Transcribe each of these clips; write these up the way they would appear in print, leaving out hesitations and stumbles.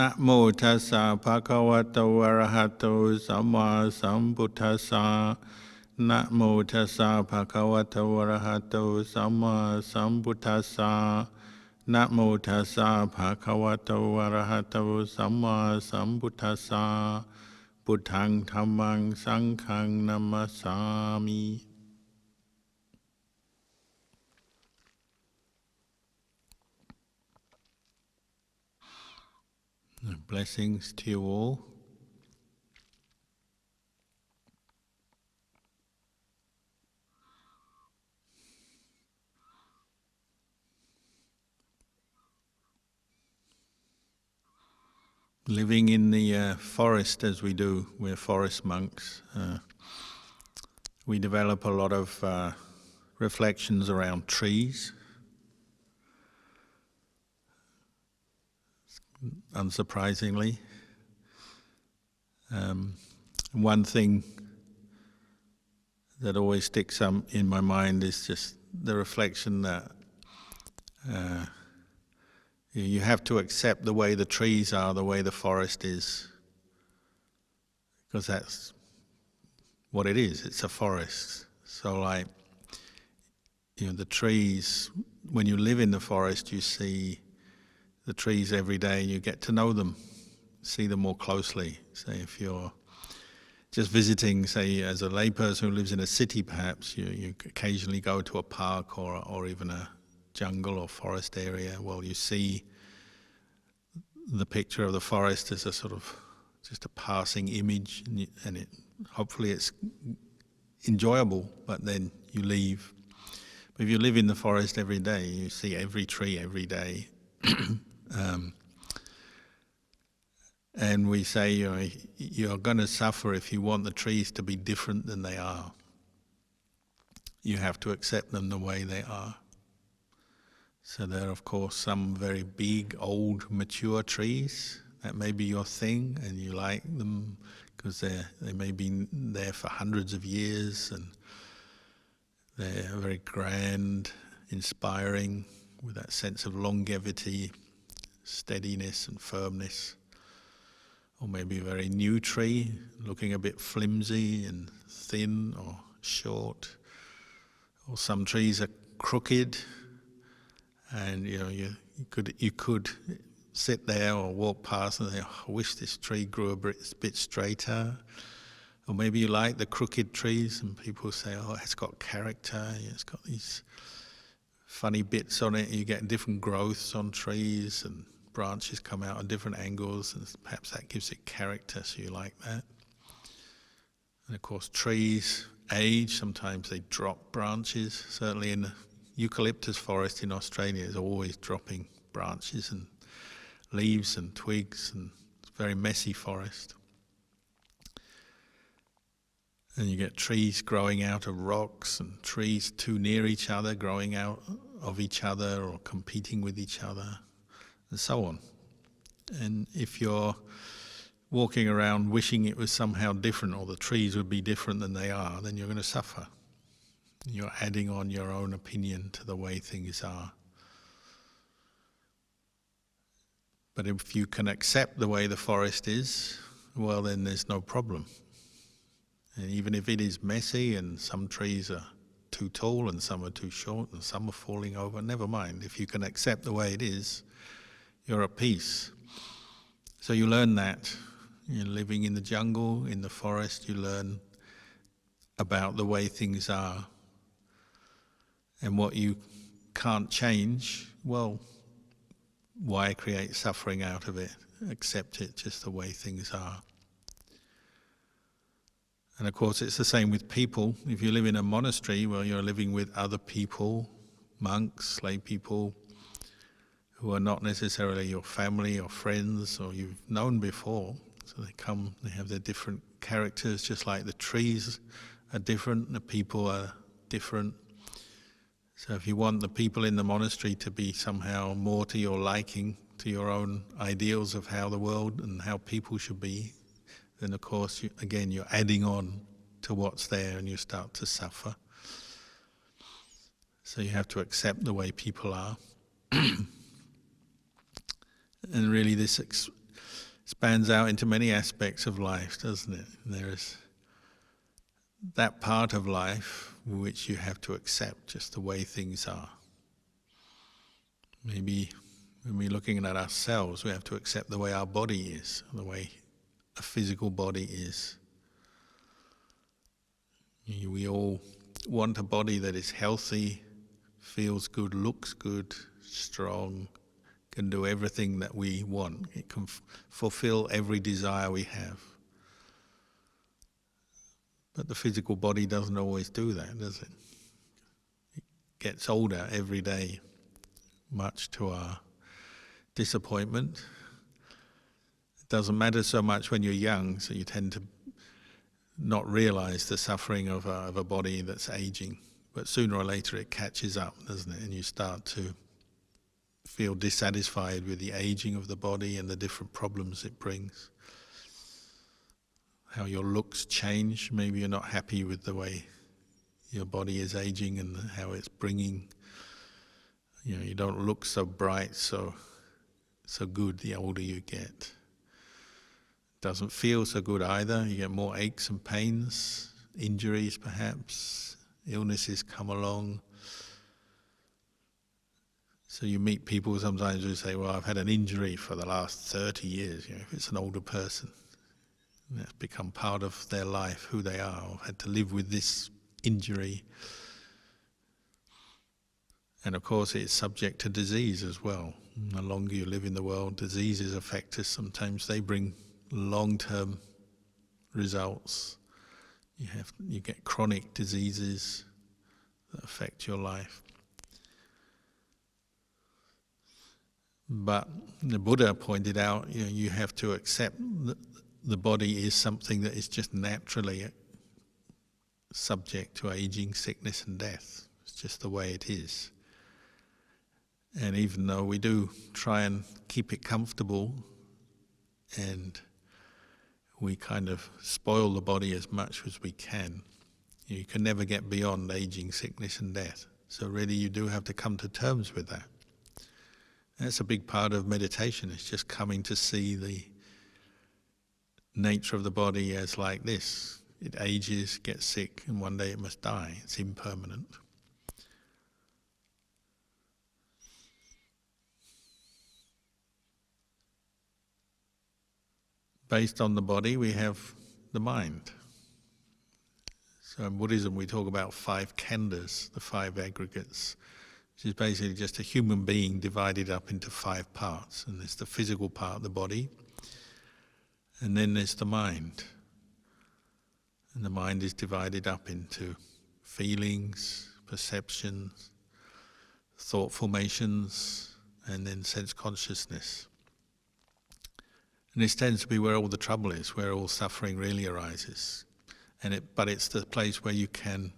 นะโมตัสสะภะคะวะโตอะระหะโตสัมมาสัมพุทธัสสะนะโมตัสสะภะคะวะโตอะระหะโตสัมมาสัมพุทธัสสะนะโมตัสสะภะคะวะโตอะระหะโตสัมมาสัมพุทธัสสะพุทธังธัมมังสังฆังนัมมัสสามิ Blessings to you all. Living in the forest as we do, we're forest monks. We develop a lot of reflections around trees. Unsurprisingly. One thing that always sticks up in my mind is just the reflection that you have to accept the way the trees are, the way the forest is, because that's what it is. It's a forest. So like, the trees, when you live in the forest, you see the trees every day and you get to know them, see them more closely. Say if you're just visiting, say as a layperson who lives in a city perhaps, you occasionally go to a park or even a jungle or forest area. Well, you see the picture of the forest as a sort of just a passing image, and hopefully it's enjoyable, but then you leave. But if you live in the forest every day, you see every tree every day. And we say you're going to suffer if you want the trees to be different than they are. You have to accept them the way they are. So there are, of course, some very big, old, mature trees. That may be your thing, and you like them because they may be there for hundreds of years, and they're very grand, inspiring, with that sense of longevity, steadiness and firmness. Or maybe a very new tree, looking a bit flimsy and thin or short. Or some trees are crooked, and you could sit there or walk past and think, oh, I wish this tree grew a bit straighter. Or maybe you like the crooked trees, and people say, oh, it's got character, it's got these funny bits on it. You get different growths on trees, and branches come out at different angles, and perhaps that gives it character, so you like that. And of course trees age, sometimes they drop branches. Certainly in the eucalyptus forest in Australia is always dropping branches and leaves and twigs, and it's a very messy forest. And you get trees growing out of rocks, and trees too near each other growing out of each other or competing with each other, and so on. And if you're walking around wishing it was somehow different, or the trees would be different than they are, then you're going to suffer. You're adding on your own opinion to the way things are. But if you can accept the way the forest is, well, then there's no problem. And even if it is messy and some trees are too tall and some are too short and some are falling over, never mind. If you can accept the way it is, you're at peace. So you learn that. You're living in the jungle, in the forest, you learn about the way things are. And what you can't change, well, why create suffering out of it? Accept it just the way things are. And of course it's the same with people. If you live in a monastery, well, you're living with other people, monks, lay people, who are not necessarily your family or friends or you've known before. So they have their different characters, just like the trees are different, the people are different. So if you want the people in the monastery to be somehow more to your liking, to your own ideals of how the world and how people should be, then of course, you're adding on to what's there and you start to suffer. So you have to accept the way people are. And really this spans out into many aspects of life, doesn't it? There is that part of life which you have to accept just the way things are. Maybe when we're looking at ourselves, we have to accept the way our body is, the way a physical body is. We all want a body that is healthy, feels good, looks good, strong, can do everything that we want. It can fulfill every desire we have. But the physical body doesn't always do that, does it? It gets older every day, much to our disappointment. It doesn't matter so much when you're young, so you tend to not realize the suffering of a body that's aging. But sooner or later it catches up, doesn't it? And you start to feel dissatisfied with the aging of the body and the different problems it brings. How your looks change. Maybe you're not happy with the way your body is aging and how it's bringing, you don't look so bright, so good the older you get. Doesn't feel so good either. You get more aches and pains, injuries perhaps, illnesses come along. So you meet people sometimes who say, well, I've had an injury for the last 30 years, if it's an older person. And that's become part of their life, who they are, or had to live with this injury. And of course it's subject to disease as well. The longer you live in the world, diseases affect us. Sometimes they bring long-term results. You get chronic diseases that affect your life. But the Buddha pointed out, you have to accept that the body is something that is just naturally subject to aging, sickness and death. It's just the way it is. And even though we do try and keep it comfortable and we kind of spoil the body as much as we can, you can never get beyond aging, sickness and death. So really you do have to come to terms with that. That's a big part of meditation. It's just coming to see the nature of the body as like this. It ages, gets sick, and one day it must die. It's impermanent. Based on the body, we have the mind. So in Buddhism, we talk about 5 khandhas, the 5 aggregates, which is basically just a human being divided up into 5 parts. And there's the physical part, the body, and then there's the mind. And the mind is divided up into feelings, perceptions, thought formations, and then sense consciousness. And this tends to be where all the trouble is, where all suffering really arises. But it's the place where you can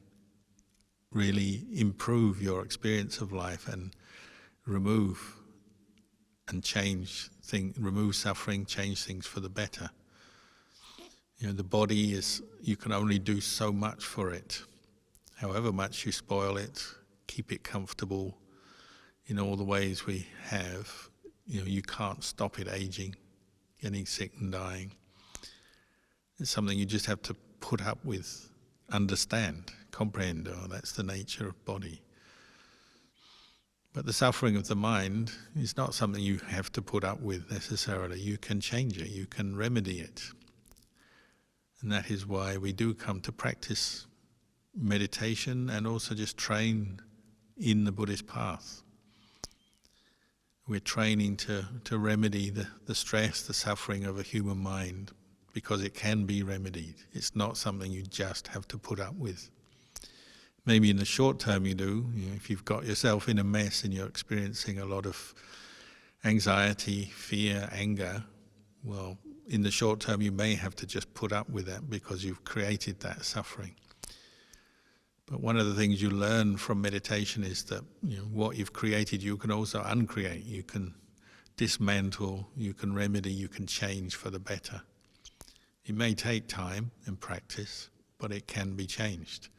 really improve your experience of life and remove and change things, remove suffering, change things for the better. The body is, you can only do so much for it. However much you spoil it, keep it comfortable in all the ways we have, you can't stop it aging, getting sick and dying. It's something you just have to put up with, understand, comprehend, that's the nature of body. But the suffering of the mind is not something you have to put up with necessarily. You can change it, you can remedy it. And that is why we do come to practice meditation and also just train in the Buddhist path. We're training to remedy the stress, the suffering of a human mind, because it can be remedied. It's not something you just have to put up with. Maybe in the short term you do, if you've got yourself in a mess and you're experiencing a lot of anxiety, fear, anger, well, in the short term you may have to just put up with that because you've created that suffering. But one of the things you learn from meditation is that what you've created you can also uncreate. You can dismantle, you can remedy, you can change for the better. It may take time and practice, but it can be changed.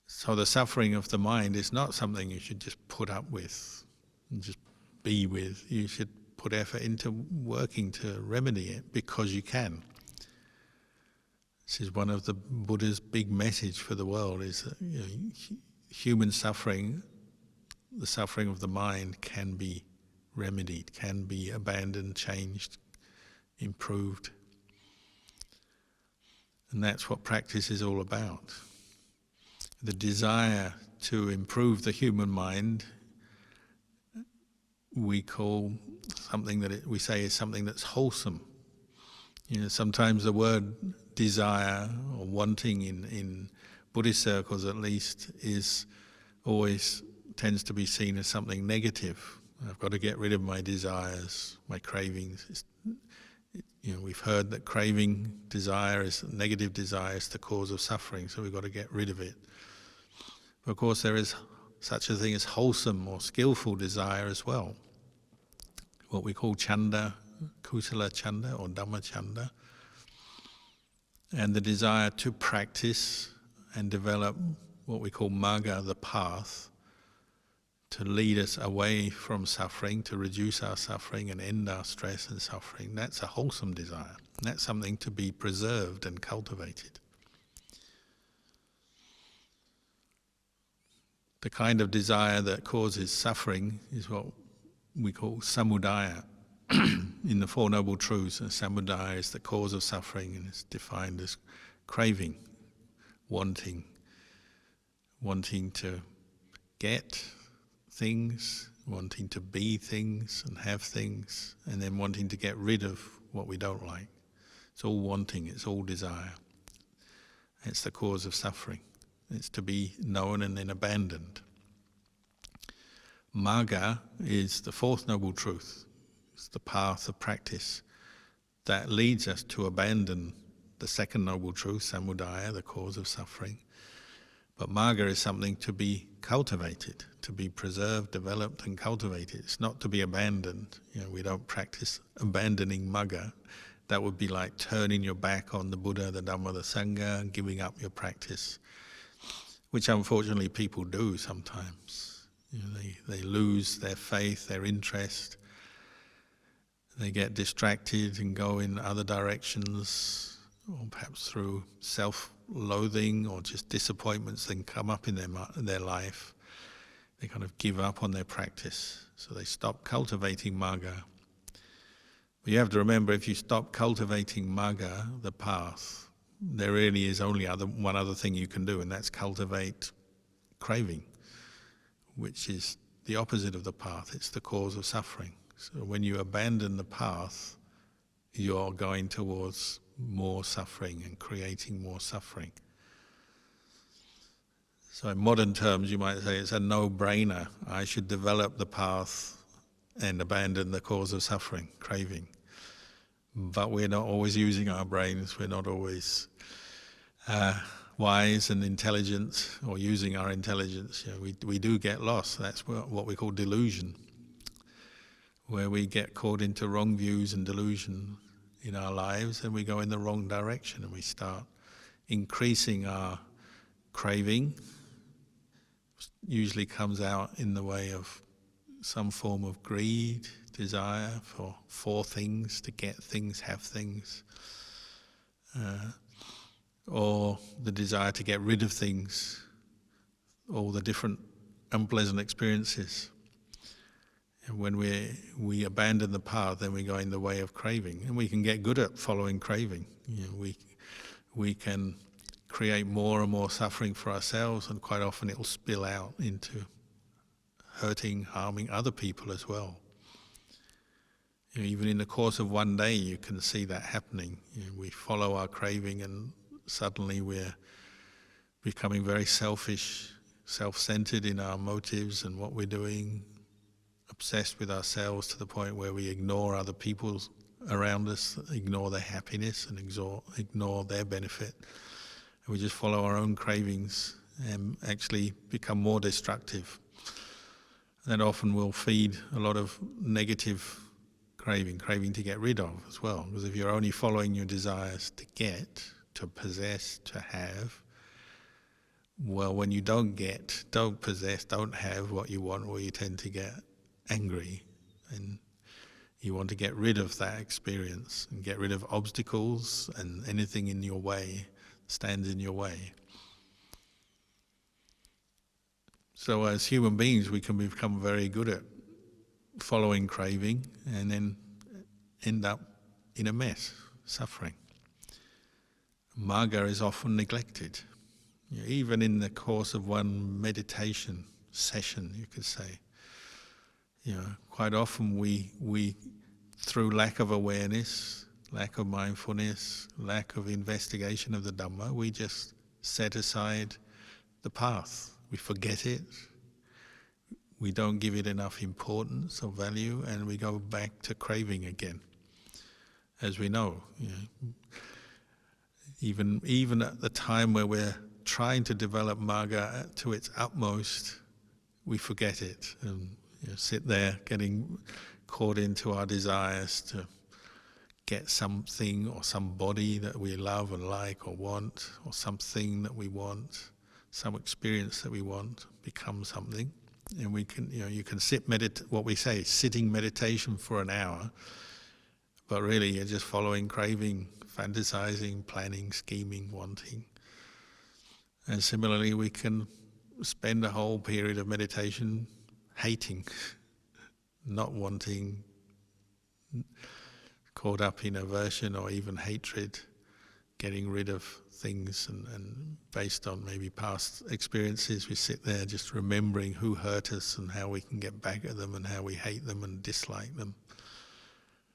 So the suffering of the mind is not something you should just put up with and just be with. You should put effort into working to remedy it because you can. This is one of the Buddha's big message for the world, is that human suffering, the suffering of the mind, can be remedied, can be abandoned, changed, improved. And that's what practice is all about. The desire to improve the human mind, we call something that we say is something that's wholesome. Sometimes the word desire or wanting in Buddhist circles at least is always tends to be seen as something negative. I've got to get rid of my desires, my cravings. We've heard that craving, negative desire is the cause of suffering, so we've got to get rid of it. But of course there is such a thing as wholesome or skillful desire as well. What we call chanda, kusala chanda or Dhamma chanda. And the desire to practice and develop what we call magga, the path, to lead us away from suffering, to reduce our suffering and end our stress and suffering. That's a wholesome desire. That's something to be preserved and cultivated. The kind of desire that causes suffering is what we call samudaya. In the Four Noble Truths, samudaya is the cause of suffering and is defined as craving, wanting to get things, wanting to be things and have things, and then wanting to get rid of what we don't like. It's all wanting, it's all desire. It's the cause of suffering. It's to be known and then abandoned. Magga is the fourth noble truth. It's the path of practice that leads us to abandon the second noble truth, samudaya, the cause of suffering. But magga is something to be cultivated, to be preserved, developed and cultivated. It's not to be abandoned. We don't practice abandoning magga. That would be like turning your back on the Buddha, the Dhamma, the Sangha, and giving up your practice, which unfortunately people do sometimes. They lose their faith, their interest. They get distracted and go in other directions, or perhaps through self-loathing or just disappointments that come up in their life. They kind of give up on their practice, so they stop cultivating magga. But you have to remember, if you stop cultivating magga, the path, there really is only one other thing you can do, and that's cultivate craving, which is the opposite of the path. It's the cause of suffering. So when you abandon the path, you're going towards more suffering and creating more suffering. So in modern terms, you might say it's a no-brainer. I should develop the path and abandon the cause of suffering, craving. But we're not always using our brains. We're not always wise and intelligent, or using our intelligence. We do get lost. That's what we call delusion, where we get caught into wrong views and delusion in our lives, and we go in the wrong direction, and we start increasing our craving. Usually comes out in the way of some form of greed, desire for things, to get things, have things, or the desire to get rid of things, all the different unpleasant experiences. And when we abandon the path, then we go in the way of craving, and we can get good at following craving. We can create more and more suffering for ourselves, and quite often it will spill out into hurting, harming other people as well. Even in the course of one day, you can see that happening. We follow our craving, and suddenly we're becoming very selfish, self-centered in our motives and what we're doing, obsessed with ourselves to the point where we ignore other people around us, ignore their happiness and ignore their benefit. And we just follow our own cravings and actually become more destructive. That often will feed a lot of negative craving to get rid of as well. Because if you're only following your desires to get, to possess, to have, well, when you don't get, don't possess, don't have what you want, well, you tend to get angry, and You want to get rid of that experience and get rid of obstacles and anything in your way, stands in your way. So as human beings, we can become very good at following craving and then end up in a mess, suffering. Marga is often neglected. Even in the course of one meditation session, you could say. Quite often we through lack of awareness, lack of mindfulness, lack of investigation of the Dhamma, we just set aside the path. We forget it. We don't give it enough importance or value, and we go back to craving again. As we know, even at the time where we're trying to develop Marga to its utmost, we forget it and sit there getting caught into our desires to get something or somebody that we love and like or want, or something that we want, some experience that we want, become something. And we can, you can sit what we say, sitting meditation for an hour, but really you're just following craving, fantasizing, planning, scheming, wanting. And similarly, we can spend a whole period of meditation hating, not wanting, caught up in aversion or even hatred, getting rid of things, and based on maybe past experiences, we sit there just remembering who hurt us and how we can get back at them and how we hate them and dislike them.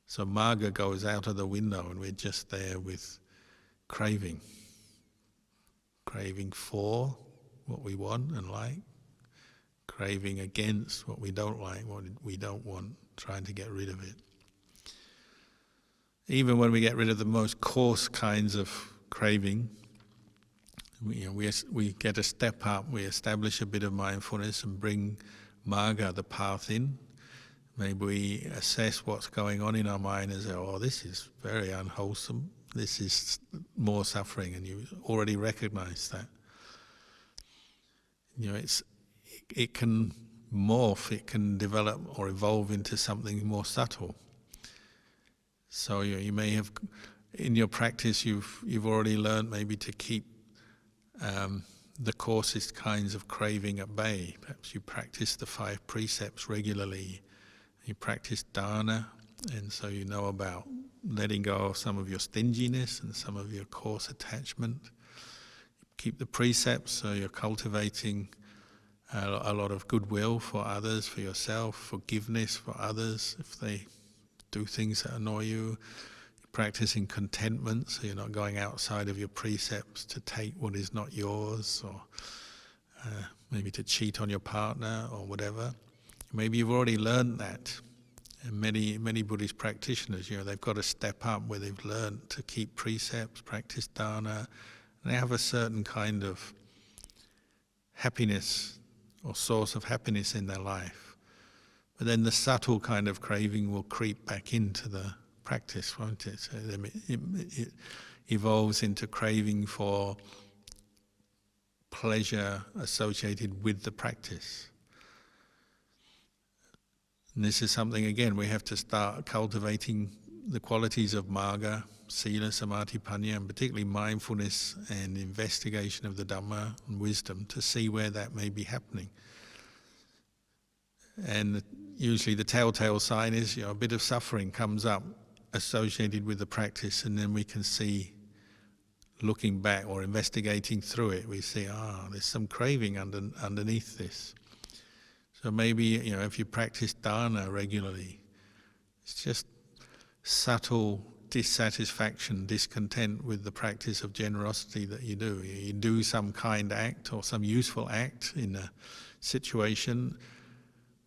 So Marga goes out of the window and we're just there with craving. Craving for what we want and like, craving against what we don't like, what we don't want, trying to get rid of it. Even when we get rid of the most coarse kinds of craving, we get a step up, we establish a bit of mindfulness and bring Marga, the path, in. Maybe we assess what's going on in our mind and say, oh, this is very unwholesome, this is more suffering, and you already recognize that. It can morph, it can develop or evolve into something more subtle. So you may have, in your practice, you've already learned maybe to keep the coarsest kinds of craving at bay. Perhaps you practice the 5 precepts regularly. You practice dana, and so you know about letting go of some of your stinginess and some of your coarse attachment. Keep the precepts, so you're cultivating a lot of goodwill for others, for yourself, forgiveness for others if they do things that annoy you. Practicing contentment, so you're not going outside of your precepts to take what is not yours, or maybe to cheat on your partner or whatever. Maybe you've already learned that. And many Buddhist practitioners, they've got a step up where they've learned to keep precepts, practice dana, and they have a certain kind of happiness or source of happiness in their life. But then the subtle kind of craving will creep back into the practice, won't it? So it evolves into craving for pleasure associated with the practice. And this is something, again, we have to start cultivating the qualities of Marga, Sila, Samadhi, Panya, and particularly mindfulness and investigation of the Dhamma and wisdom to see where that may be happening. And usually the telltale sign is a bit of suffering comes up associated with the practice, and then we can see, looking back or investigating through it, we see, there's some craving underneath this. So maybe, if you practice dana regularly, it's just subtle dissatisfaction, discontent with the practice of generosity that you do. You do some kind act or some useful act in a situation,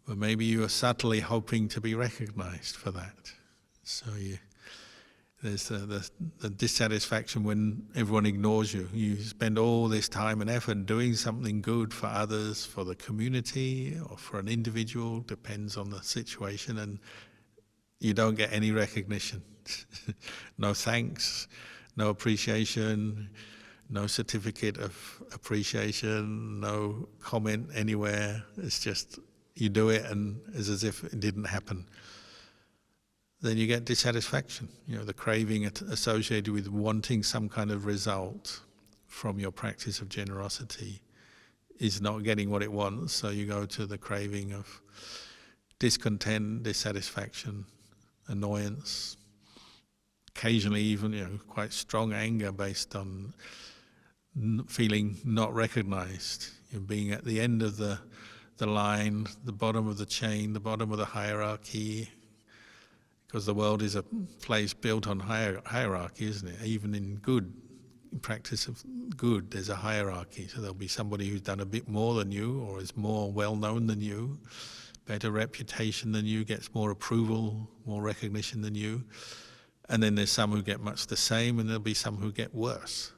but maybe you are subtly hoping to be recognized for that. So there's the dissatisfaction when everyone ignores you. You spend all this time and effort doing something good for others, for the community, or for an individual, depends on the situation, and you don't get any recognition. No thanks, no appreciation, no certificate of appreciation, no comment anywhere. It's just you do it and it's as if it didn't happen. then you get dissatisfaction. The craving associated with wanting some kind of result from your practice of generosity is not getting what it wants, so you go to the craving of discontent, dissatisfaction, annoyance, occasionally even quite strong anger based on feeling not recognized, being at the end of the line, the bottom of the chain, the bottom of the hierarchy, because the world is a place built on hierarchy, isn't it? Even in practice of good, there's a hierarchy. So there'll be somebody who's done a bit more than you, or is more well-known than you, better reputation than you, gets more approval, more recognition than you. And then there's some who get much the same, and there'll be some who get worse.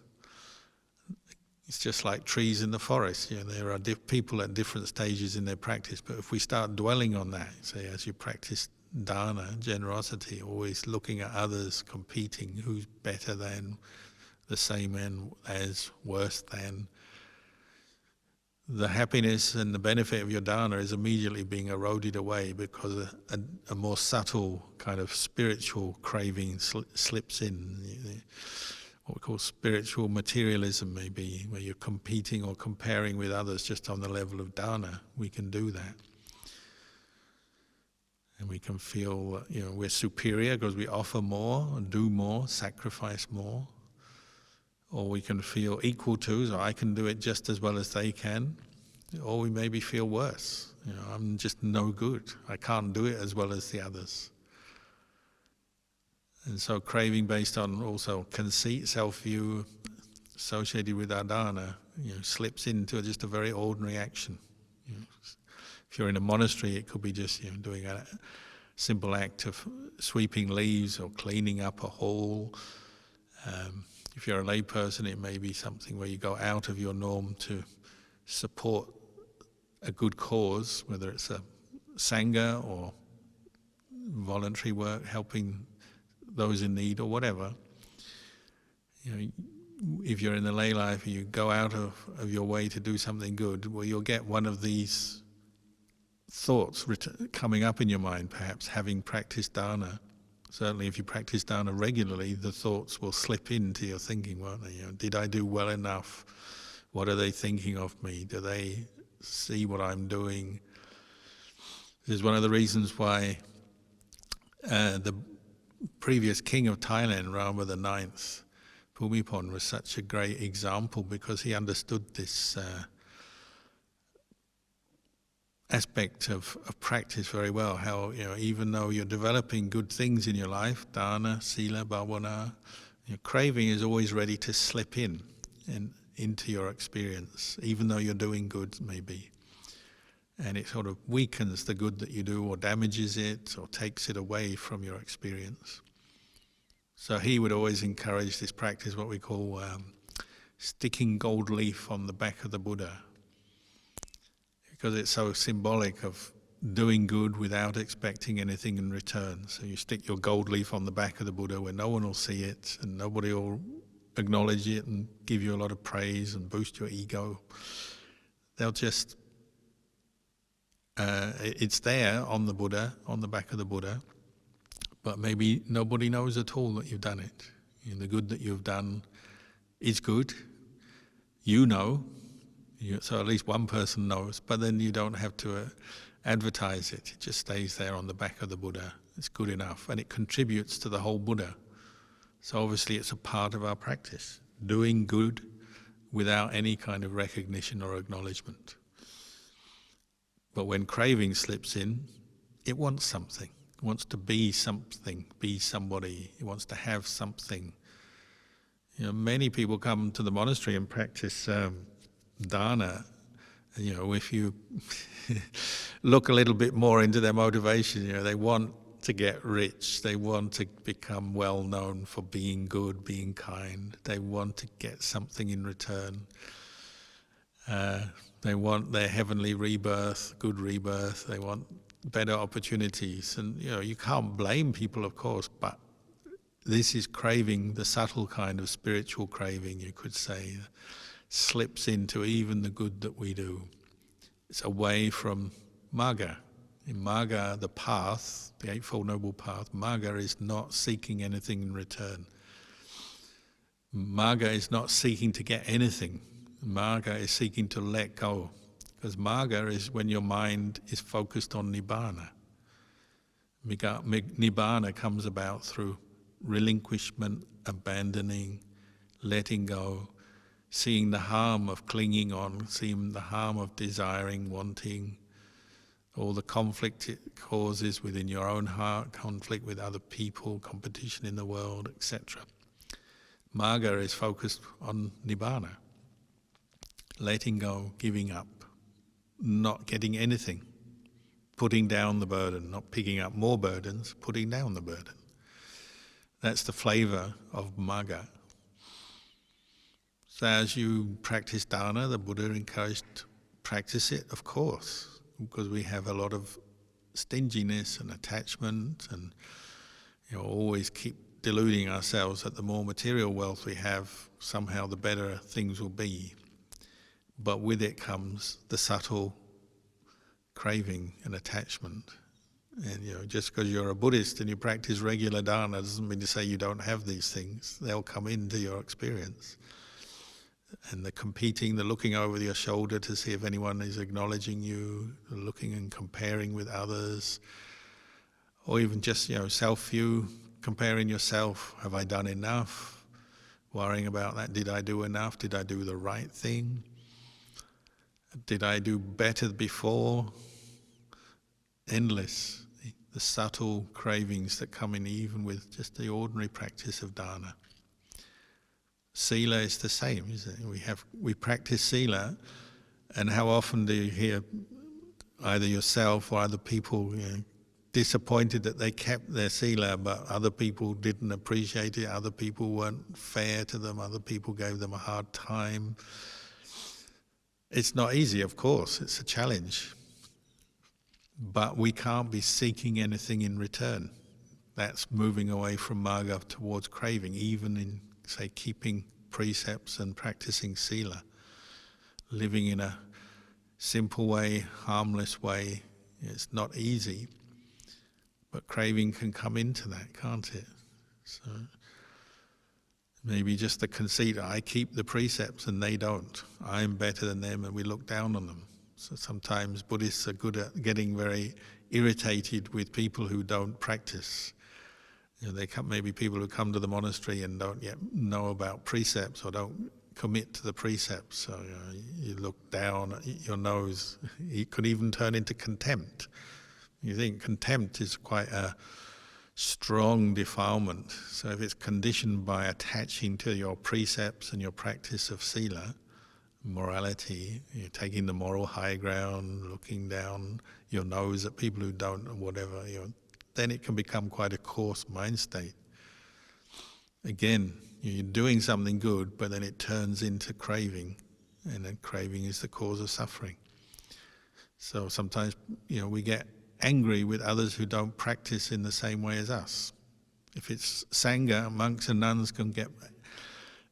It's just like trees in the forest. There are people at different stages in their practice, but if we start dwelling on that, say as you practice dana, generosity, always looking at others, competing, who's better than, the same as, worse than, the happiness and the benefit of your dana is immediately being eroded away because a more subtle kind of spiritual craving slips in. What we call spiritual materialism, maybe, where you're competing or comparing with others just on the level of dana. We can do that. And we can feel we're superior because we offer more and do more, sacrifice more. Or we can feel equal to, so I can do it just as well as they can. Or we maybe feel worse. I'm just no good. I can't do it as well as the others. And so craving based on also conceit, self-view, associated with our dana, slips into just a very ordinary action. If you're in a monastery, it could be just doing a simple act of sweeping leaves or cleaning up a hall. If you're a lay person, it may be something where you go out of your norm to support a good cause, whether it's a sangha or voluntary work, helping those in need or whatever. If you're in the lay life and you go out of your way to do something good, well, you'll get one of these thoughts coming up in your mind, perhaps having practiced dana. Certainly if you practice dana regularly, the thoughts will slip into your thinking, won't they? Did I do well enough? What are they thinking of me? Do they see what I'm doing? This is one of the reasons why the previous king of Thailand, Rama IX, Bhumibol, was such a great example, because he understood this aspect of practice very well. How even though you're developing good things in your life, dana, sila, bhavana, your craving is always ready to slip in and into your experience, even though you're doing good, maybe. And it sort of weakens the good that you do, or damages it, or takes it away from your experience. So he would always encourage this practice, what we call sticking gold leaf on the back of the Buddha, because it's so symbolic of doing good without expecting anything in return. So you stick your gold leaf on the back of the Buddha where no one will see it and nobody will acknowledge it and give you a lot of praise and boost your ego. They'll just, it's there on the Buddha, on the back of the Buddha, but maybe nobody knows at all that you've done it. The good that you've done is good. You know. So at least one person knows, but then you don't have to advertise it. It just stays there on the back of the Buddha. It's good enough, and it contributes to the whole Buddha. So obviously it's a part of our practice, doing good without any kind of recognition or acknowledgement. But when craving slips in, it wants something. It wants to be something, be somebody. It wants to have something. Many people come to the monastery and practice dana. If you look a little bit more into their motivation, they want to get rich, they want to become well known for being good, being kind, they want to get something in return. They want their heavenly rebirth, good rebirth, they want better opportunities. And you can't blame people, of course, but this is craving, the subtle kind of spiritual craving, you could say, slips into even the good that we do. It's away from magga, In Marga, the path, the Eightfold Noble Path, Marga is not seeking anything in return. Marga is not seeking to get anything. Marga is seeking to let go. Because Marga is when your mind is focused on Nibbana. Nibbana comes about through relinquishment, abandoning, letting go, seeing the harm of clinging on, seeing the harm of desiring, wanting, all the conflict it causes within your own heart, conflict with other people, competition in the world, etc. Marga is focused on Nibbana, letting go, giving up, not getting anything, putting down the burden, not picking up more burdens, putting down the burden. That's the flavor of Marga. So as you practice dana, the Buddha encouraged practice it, of course, because we have a lot of stinginess and attachment, and always keep deluding ourselves that the more material wealth we have, somehow the better things will be. But with it comes the subtle craving and attachment. And just because you're a Buddhist and you practice regular dana doesn't mean to say you don't have these things. They'll come into your experience. And the competing, the looking over your shoulder to see if anyone is acknowledging you, the looking and comparing with others, or even just self-view, comparing yourself. Have I done enough? Worrying about that. Did I do enough? Did I do the right thing? Did I do better before? Endless. The subtle cravings that come in even with just the ordinary practice of dana. Sila is the same, isn't it? We practice sila, and how often do you hear either yourself or other people disappointed that they kept their sila, but other people didn't appreciate it, other people weren't fair to them, other people gave them a hard time. It's not easy, of course, it's a challenge. But we can't be seeking anything in return. That's moving away from marga towards craving, even in, say, keeping precepts and practicing sila. Living in a simple way, harmless way. It's not easy, but craving can come into that, can't it? So maybe just the conceit, I keep the precepts and they don't. I'm better than them, and we look down on them. So sometimes Buddhists are good at getting very irritated with people who don't practice. Maybe people who come to the monastery and don't yet know about precepts or don't commit to the precepts. So you look down at your nose. It could even turn into contempt. You think contempt is quite a strong defilement. So if it's conditioned by attaching to your precepts and your practice of sila, morality, you're taking the moral high ground, looking down your nose at people who don't, or whatever, then it can become quite a coarse mind state. Again, you're doing something good, but then it turns into craving, and then craving is the cause of suffering. So sometimes, we get angry with others who don't practice in the same way as us. If it's Sangha, monks and nuns can get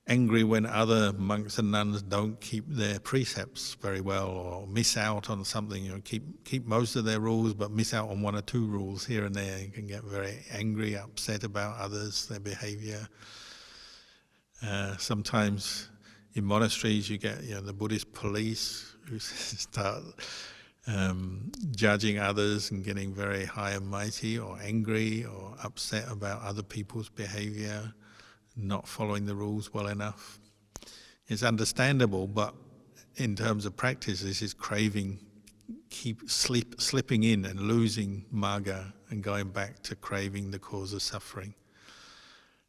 angry when other monks and nuns don't keep their precepts very well, or miss out on something, keep most of their rules but miss out on one or two rules here and there. You can get very angry, upset about others, their behavior. Sometimes in monasteries you get the Buddhist police who start judging others and getting very high and mighty or angry or upset about other people's behavior, not following the rules well enough. It's understandable, but in terms of practice, this is craving, slipping in and losing marga and going back to craving, the cause of suffering.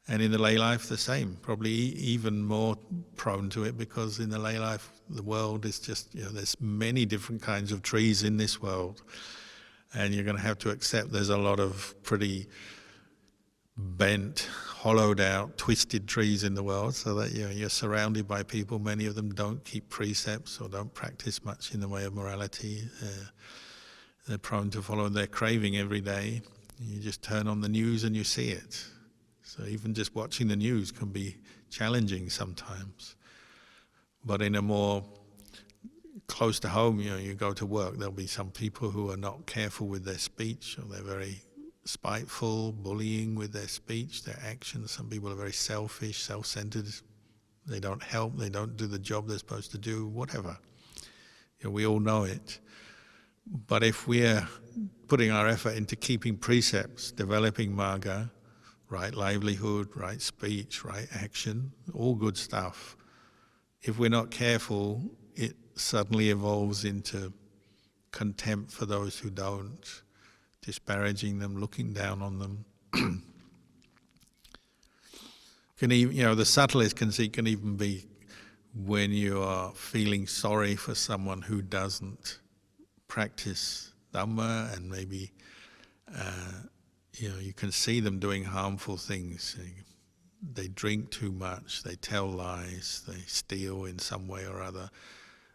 And in the lay life, the same, probably even more prone to it, because in the lay life, the world is just, there's many different kinds of trees in this world, and you're going to have to accept there's a lot of pretty bent, hollowed out, twisted trees in the world, so that you're surrounded by people. Many of them don't keep precepts or don't practice much in the way of morality. They're prone to follow their craving every day. You just turn on the news and you see it. So even just watching the news can be challenging sometimes. But in a more close to home, you go to work, there'll be some people who are not careful with their speech, or they're very spiteful, bullying with their speech, their actions. Some people are very selfish, self-centered. They don't help, they don't do the job they're supposed to do, whatever. We all know it. But if we're putting our effort into keeping precepts, developing magga, right livelihood, right speech, right action, all good stuff, if we're not careful, it suddenly evolves into contempt for those who don't, disparaging them, looking down on them. Can even, the subtlest conceit can even be when you are feeling sorry for someone who doesn't practice Dhamma, and maybe you can see them doing harmful things. They drink too much, they tell lies, they steal in some way or other,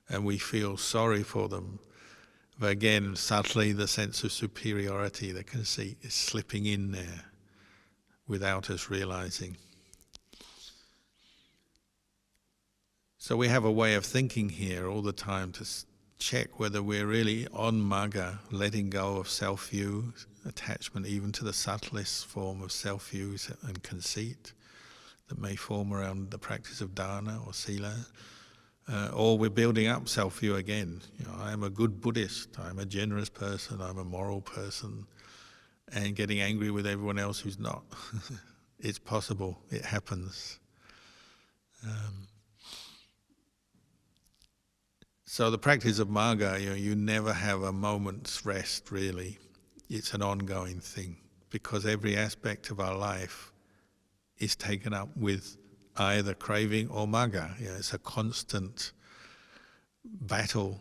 and we feel sorry for them. But again, subtly, the sense of superiority, the conceit, is slipping in there without us realizing. So we have a way of thinking here all the time to check whether we're really on magga, letting go of self-view, attachment even to the subtlest form of self-view and conceit that may form around the practice of dana or sila, or we're building up self-view again. I am a good Buddhist, I'm a generous person, I'm a moral person, and getting angry with everyone else who's not. It's possible, it happens. So the practice of magga, you never have a moment's rest really. It's an ongoing thing, because every aspect of our life is taken up with either craving or magga. It's a constant battle.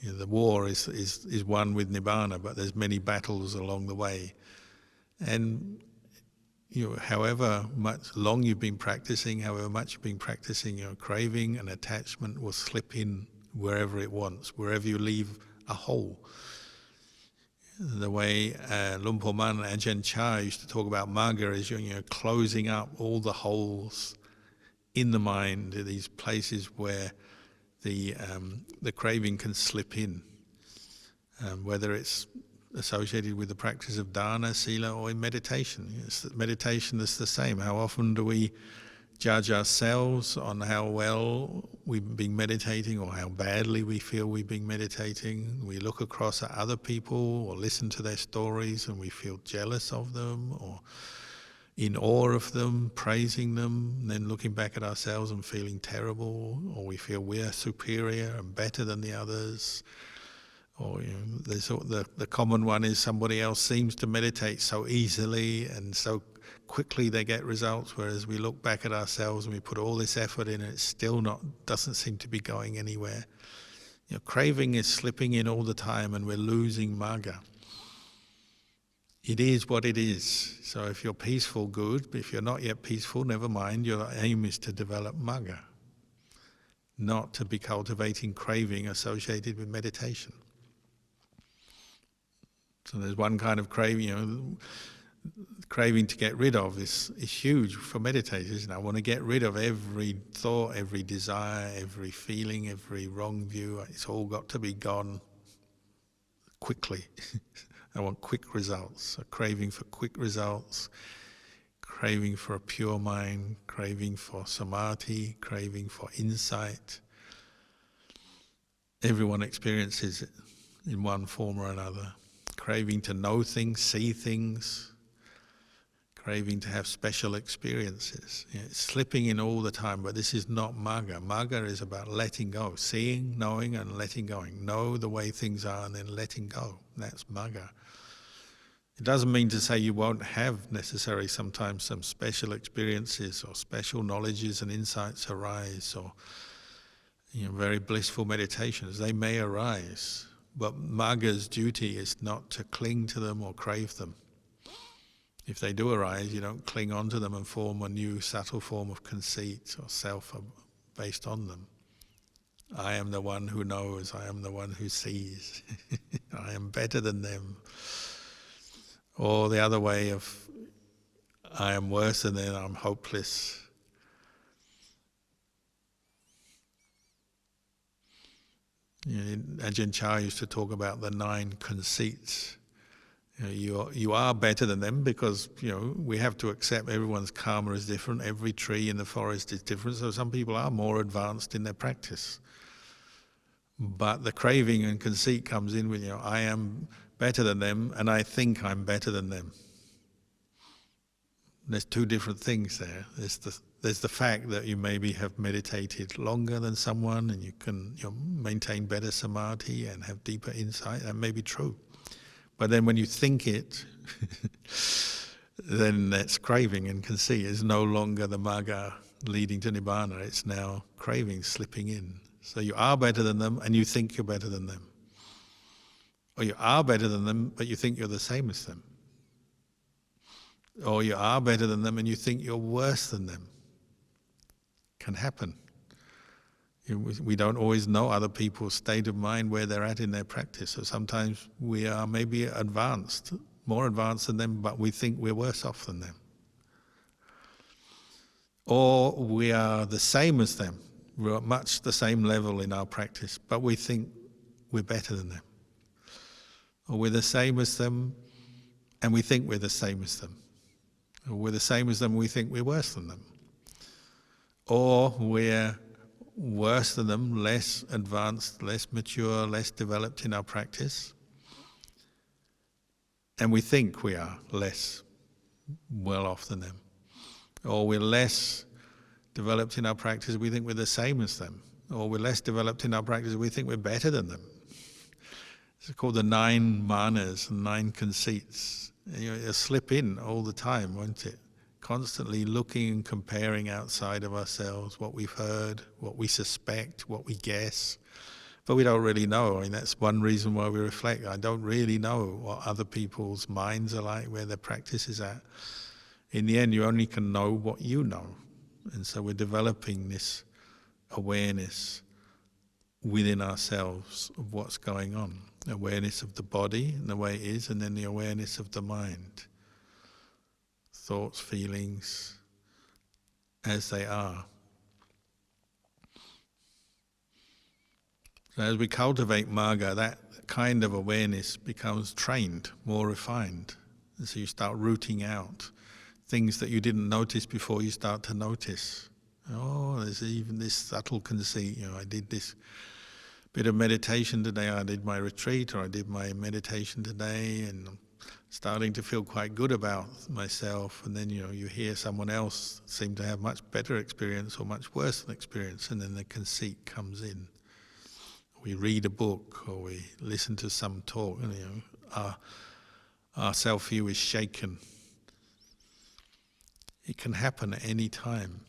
The war is won with nibbana, but there's many battles along the way. And however long you've been practicing, however much you've been practicing, craving and attachment will slip in wherever it wants, wherever you leave a hole. The way Luang Por Man and Ajahn Chah used to talk about magga is closing up all the holes in the mind, these places where the craving can slip in, whether it's associated with the practice of dana, sila, or in meditation. Meditation is the same. How often do we judge ourselves on how well we've been meditating or how badly we feel we've been meditating? We look across at other people or listen to their stories and we feel jealous of them or in awe of them, praising them, and then looking back at ourselves and feeling terrible, or we feel we're superior and better than the others. Or the common one is somebody else seems to meditate so easily and so quickly they get results, whereas we look back at ourselves and we put all this effort in and it still doesn't seem to be going anywhere. Craving is slipping in all the time and we're losing magga. It is what it is. So if you're peaceful, good. But if you're not yet peaceful, never mind. Your aim is to develop magga, not to be cultivating craving associated with meditation. So there's one kind of craving, craving to get rid of is huge for meditators. I want to get rid of every thought, every desire, every feeling, every wrong view. It's all got to be gone quickly. I want quick results, a craving for quick results, craving for a pure mind, craving for samadhi, craving for insight. Everyone experiences it in one form or another. Craving to know things, see things, craving to have special experiences. It's slipping in all the time, but this is not magga. Magga is about letting go, seeing, knowing, and letting go. Know the way things are and then letting go. That's magga. It doesn't mean to say you won't have necessarily sometimes some special experiences or special knowledges and insights arise, or very blissful meditations. They may arise. But magga's duty is not to cling to them or crave them. If they do arise, you don't cling onto them and form a new subtle form of conceit or self based on them. I am the one who knows, I am the one who sees, I am better than them. Or the other way of, I am worse than them, I'm hopeless. Ajahn Chah used to talk about the 9 conceits. You are better than them because we have to accept everyone's karma is different. Every tree in the forest is different. So some people are more advanced in their practice. But the craving and conceit comes in with I am better than them and I think I'm better than them. There's 2 different things there. There's the fact that you maybe have meditated longer than someone and you can maintain better samadhi and have deeper insight. That may be true. But then when you think it, then that's craving and conceit. It's no longer the magga leading to nibbana. It's now craving slipping in. So you are better than them and you think you're better than them. Or you are better than them but you think you're the same as them. Or you are better than them and you think you're worse than them. Can happen. We don't always know other people's state of mind, where they're at in their practice. So sometimes we are maybe advanced, more advanced than them, but we think we're worse off than them. Or we are the same as them. We're at much the same level in our practice, but we think we're better than them. Or we're the same as them and we think we're the same as them. Or we're the same as them and we think we're worse than them. Or we're worse than them, less advanced, less mature, less developed in our practice. And we think we are less well off than them. Or we're less developed in our practice, we think we're the same as them. Or we're less developed in our practice, we think we're better than them. It's called the 9 manas, 9 conceits. It'll slip in all the time, won't it? Constantly looking and comparing outside of ourselves, what we've heard, what we suspect, what we guess. But we don't really know. I mean, that's one reason why we reflect. I don't really know what other people's minds are like, where their practice is at. In the end, you only can know what you know. And so we're developing this awareness within ourselves of what's going on. Awareness of the body and the way it is, and then the awareness of the mind. Thoughts, feelings, as they are. So as we cultivate magga, that kind of awareness becomes trained, more refined. And so you start rooting out things that you didn't notice before, you start to notice. Oh, there's even this subtle conceit. I did this bit of meditation today, I did my retreat, or I did my meditation today, and I'm starting to feel quite good about myself. And then you hear someone else seem to have much better experience or much worse than experience, and then the conceit comes in. We read a book or we listen to some talk, and our self-view is shaken. It can happen at any time.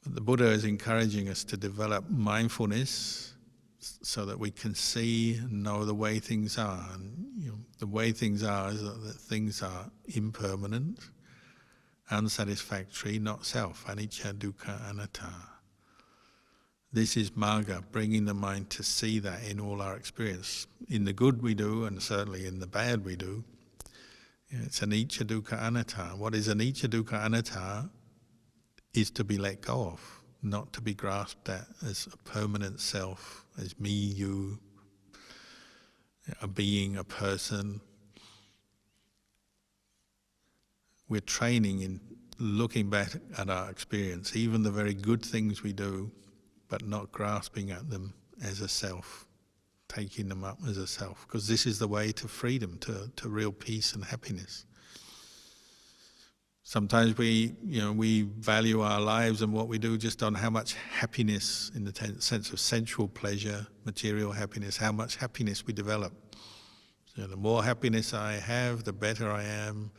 But the Buddha is encouraging us to develop mindfulness so that we can see and know the way things are. And the way things are is that things are impermanent, unsatisfactory, not self, anicca, dukkha, anatta. This is magga, bringing the mind to see that in all our experience. In the good we do, and certainly in the bad we do. It's anicca, dukkha, anatta. What is anicca, dukkha, anatta is to be let go of, not to be grasped at as a permanent self, as me, you, a being, a person. We're training in looking back at our experience, even the very good things we do, but not grasping at them as a self, taking them up as a self, because this is the way to freedom, to real peace and happiness. Sometimes we value our lives and what we do just on how much happiness, in the sense of sensual pleasure, material happiness, how much happiness we develop. So the more happiness I have, the better I am.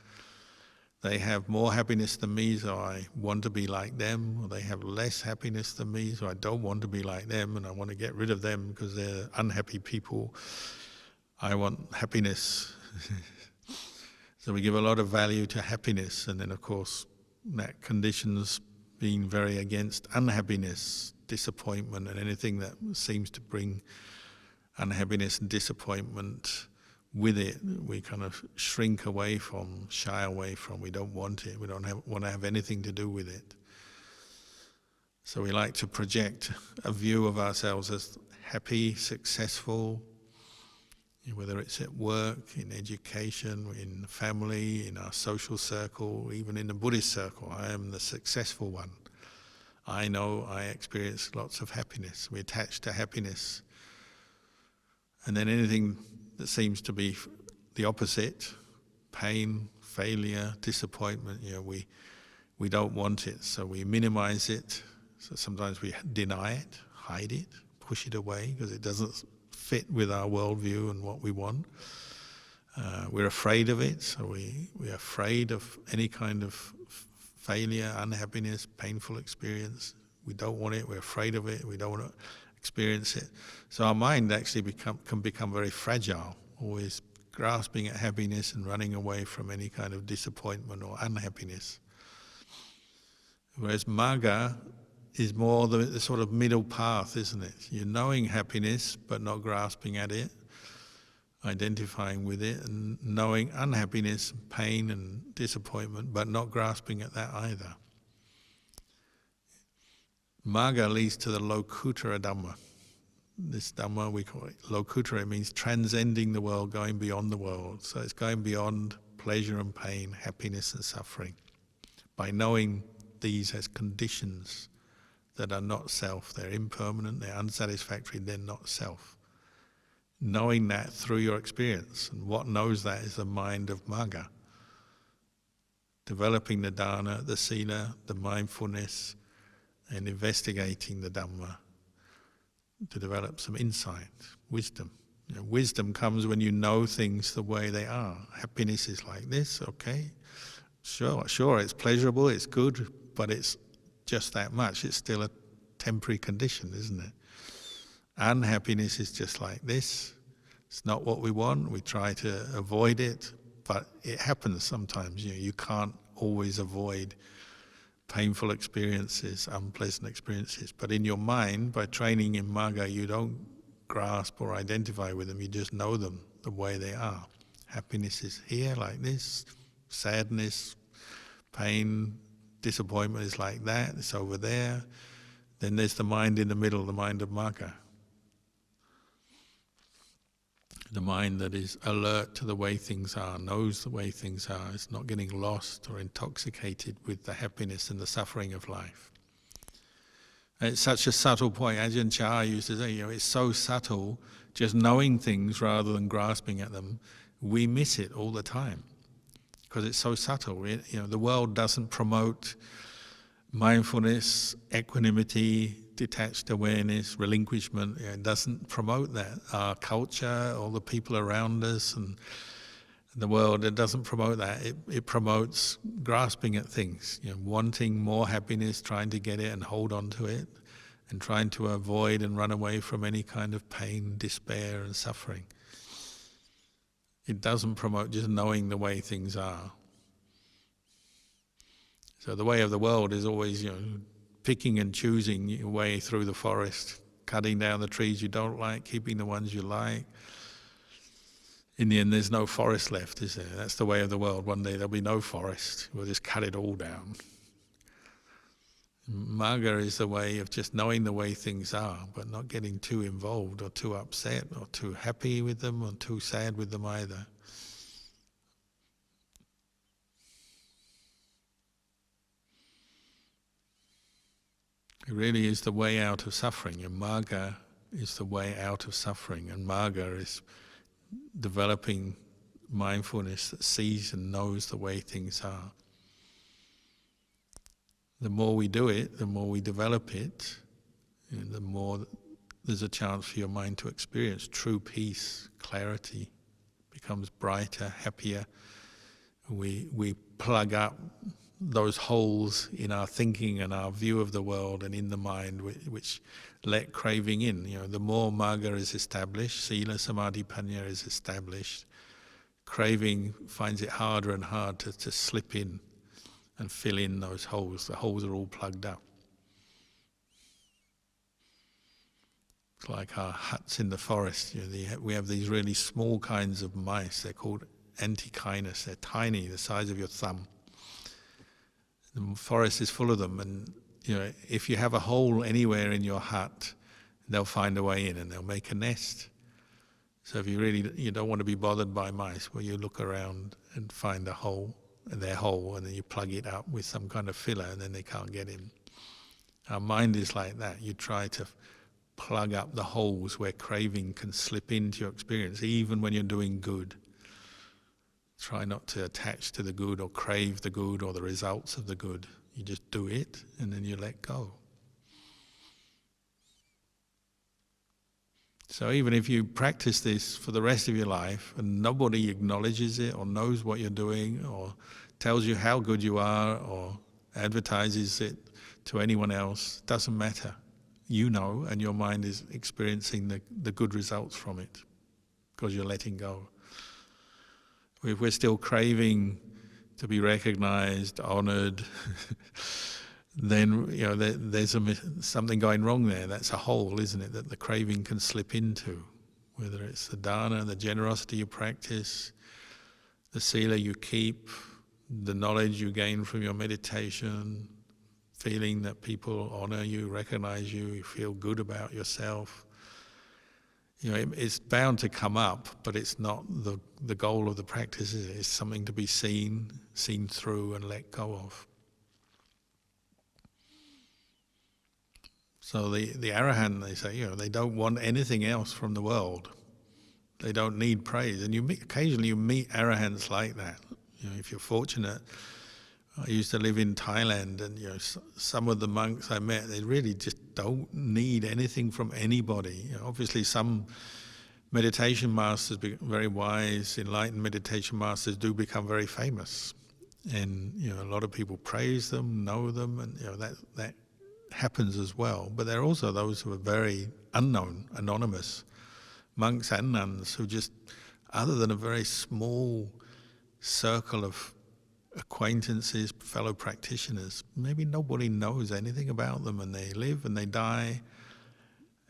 They have more happiness than me, so I want to be like them. Or they have less happiness than me, so I don't want to be like them, and I want to get rid of them because they're unhappy people. I want happiness. So we give a lot of value to happiness, and then of course that conditions being very against unhappiness, disappointment, and anything that seems to bring unhappiness and disappointment with it, we kind of shrink away from, shy away from. We don't want it. We don't want to have anything to do with it. So we like to project a view of ourselves as happy, successful, whether it's at work, in education, in family, in our social circle, even in the Buddhist circle. I am the successful one. I know I experience lots of happiness. We attach to happiness. And then anything that seems to be the opposite, pain, failure, disappointment, we don't want it, so we minimize it. So sometimes we deny it, hide it, push it away because it doesn't fit with our worldview and what we want. We're afraid of it, so we're afraid of any kind of failure, unhappiness, painful experience. We don't want it, we're afraid of it, we don't want to experience it. So our mind actually can become very fragile, always grasping at happiness and running away from any kind of disappointment or unhappiness. Whereas Magga is more the sort of middle path, isn't it? You're knowing happiness but not grasping at it, identifying with it, and knowing unhappiness, pain and disappointment but not grasping at that either. Magga leads to the Lokuttara Dhamma. This Dhamma, we call it Lokuttara, it means transcending the world, going beyond the world. So it's going beyond pleasure and pain, happiness and suffering. By knowing these as conditions that are not self, they're impermanent, they're unsatisfactory, they're not self. Knowing that through your experience, and what knows that is the mind of Magga. Developing the dana, the sila, the mindfulness, and investigating the Dhamma to develop some insight, wisdom. Wisdom comes when you know things the way they are. Happiness is like this, okay? Sure, it's pleasurable, it's good, but it's just that much. It's still a temporary condition, isn't it? Unhappiness is just like this. It's not what we want. We try to avoid it, but it happens sometimes. You can't always avoid painful experiences, unpleasant experiences. But in your mind, by training in Magga, you don't grasp or identify with them. You just know them the way they are. Happiness is here, like this. Sadness, pain, disappointment is like that. It's over there. Then there's the mind in the middle, the mind of Magga. The mind that is alert to the way things are, knows the way things are, is not getting lost or intoxicated with the happiness and the suffering of life. And it's such a subtle point. Ajahn Chah used to say, it's so subtle, just knowing things rather than grasping at them, we miss it all the time because it's so subtle. The world doesn't promote mindfulness, equanimity, detached awareness, relinquishment. It doesn't promote that. Our culture, all the people around us and the world, it doesn't promote that. It promotes grasping at things, wanting more happiness, trying to get it and hold on to it, and trying to avoid and run away from any kind of pain, despair and suffering. It doesn't promote just knowing the way things are. So the way of the world is always, picking and choosing your way through the forest, cutting down the trees you don't like, keeping the ones you like. In the end, there's no forest left, is there? That's the way of the world. One day there'll be no forest. We'll just cut it all down. Magga is the way of just knowing the way things are, but not getting too involved or too upset or too happy with them or too sad with them either. It really is the way out of suffering, and Magga is the way out of suffering, and Magga is developing mindfulness that sees and knows the way things are. The more we do it, the more we develop it, the more there's a chance for your mind to experience true peace, clarity, becomes brighter, happier. We plug up those holes in our thinking and our view of the world and in the mind which let craving in. The more Magga is established, Sila, Samadhi, Panya is established, craving finds it harder and harder to slip in and fill in those holes. The holes are all plugged up. It's like our huts in the forest. We have these really small kinds of mice. They're called Antechinus. They're tiny, the size of your thumb. The forest is full of them, and if you have a hole anywhere in your hut, they'll find a way in and they'll make a nest. So if you don't want to be bothered by mice, well, you look around and find a hole, their hole, and then you plug it up with some kind of filler, and then they can't get in. Our mind is like that. You try to plug up the holes where craving can slip into your experience, even when you're doing good. Try not to attach to the good or crave the good or the results of the good. You just do it, and then you let go. So even if you practice this for the rest of your life and nobody acknowledges it or knows what you're doing or tells you how good you are or advertises it to anyone else, doesn't matter. You know, and your mind is experiencing the good results from it because you're letting go. If we're still craving to be recognized, honored, then there's something going wrong there. That's a hole, isn't it, that the craving can slip into. Whether it's the dana, the generosity you practice, the sila you keep, the knowledge you gain from your meditation, feeling that people honor you, recognize you, you feel good about yourself. It's bound to come up, but it's not the goal of the practice, is it? It's something to be seen through and let go of. So the arahant, they say, they don't want anything else from the world. They don't need praise. And occasionally you meet arahants like that. If you're fortunate. I used to live in Thailand, and some of the monks I met, they really just don't need anything from anybody. Obviously, some meditation masters, very wise, enlightened meditation masters, do become very famous, and a lot of people praise them, know them, and that happens as well. But there are also those who are very unknown, anonymous, monks and nuns who just, other than a very small circle of acquaintances, fellow practitioners, maybe nobody knows anything about them, and they live and they die,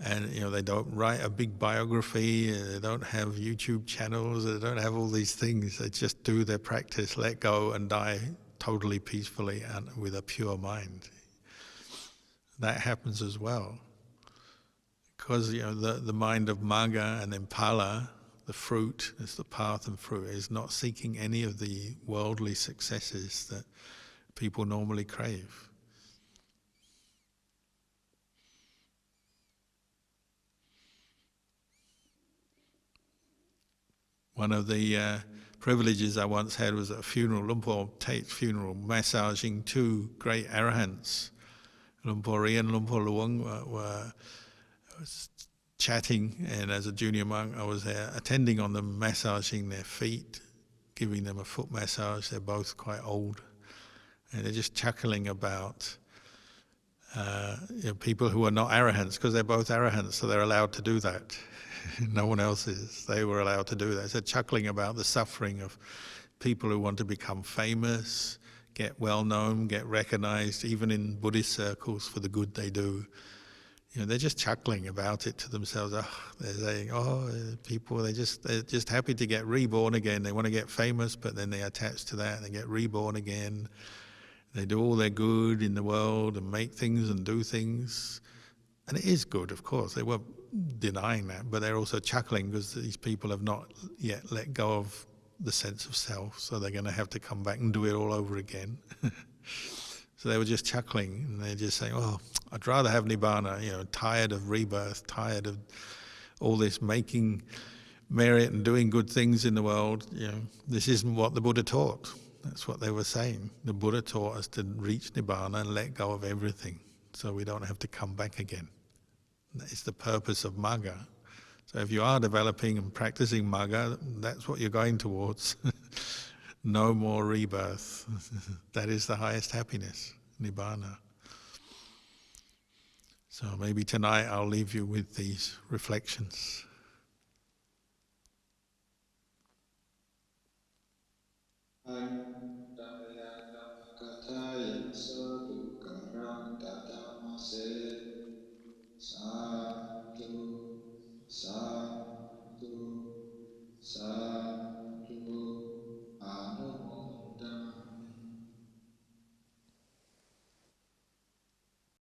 and they don't write a big biography, they don't have YouTube channels, they don't have all these things. They just do their practice, let go, and die totally peacefully and with a pure mind. That happens as well, because the mind of magga and then phala, the fruit, is the path and fruit, is not seeking any of the worldly successes that people normally crave. One of the privileges I once had was at a funeral, Lumpur Tate's funeral, massaging two great arahants. Lumpur Ri and Lumpur Luang were chatting, and as a junior monk I was there attending on them, massaging their feet, giving them a foot massage. They're both quite old, and they're just chuckling about people who are not arahants, because they're both arahants, so they're allowed to do that. No one else is. They were allowed to do that. So chuckling about the suffering of people who want to become famous, get well known, get recognized, even in Buddhist circles, for the good they do. They're just chuckling about it to themselves. They're saying, people, they're just happy to get reborn again. They want to get famous, but then they attach to that and they get reborn again. They do all their good in the world and make things and do things. And it is good, of course. They weren't denying that, but they're also chuckling because these people have not yet let go of the sense of self, so they're going to have to come back and do it all over again. So they were just chuckling, and they're just saying, I'd rather have Nibbana, tired of rebirth, tired of all this making merit and doing good things in the world. This isn't what the Buddha taught. That's what they were saying. The Buddha taught us to reach Nibbana and let go of everything, so we don't have to come back again. It's the purpose of magga. So if you are developing and practicing magga, that's what you're going towards. No more rebirth. That is the highest happiness, Nibbana. So maybe tonight I'll leave you with these reflections.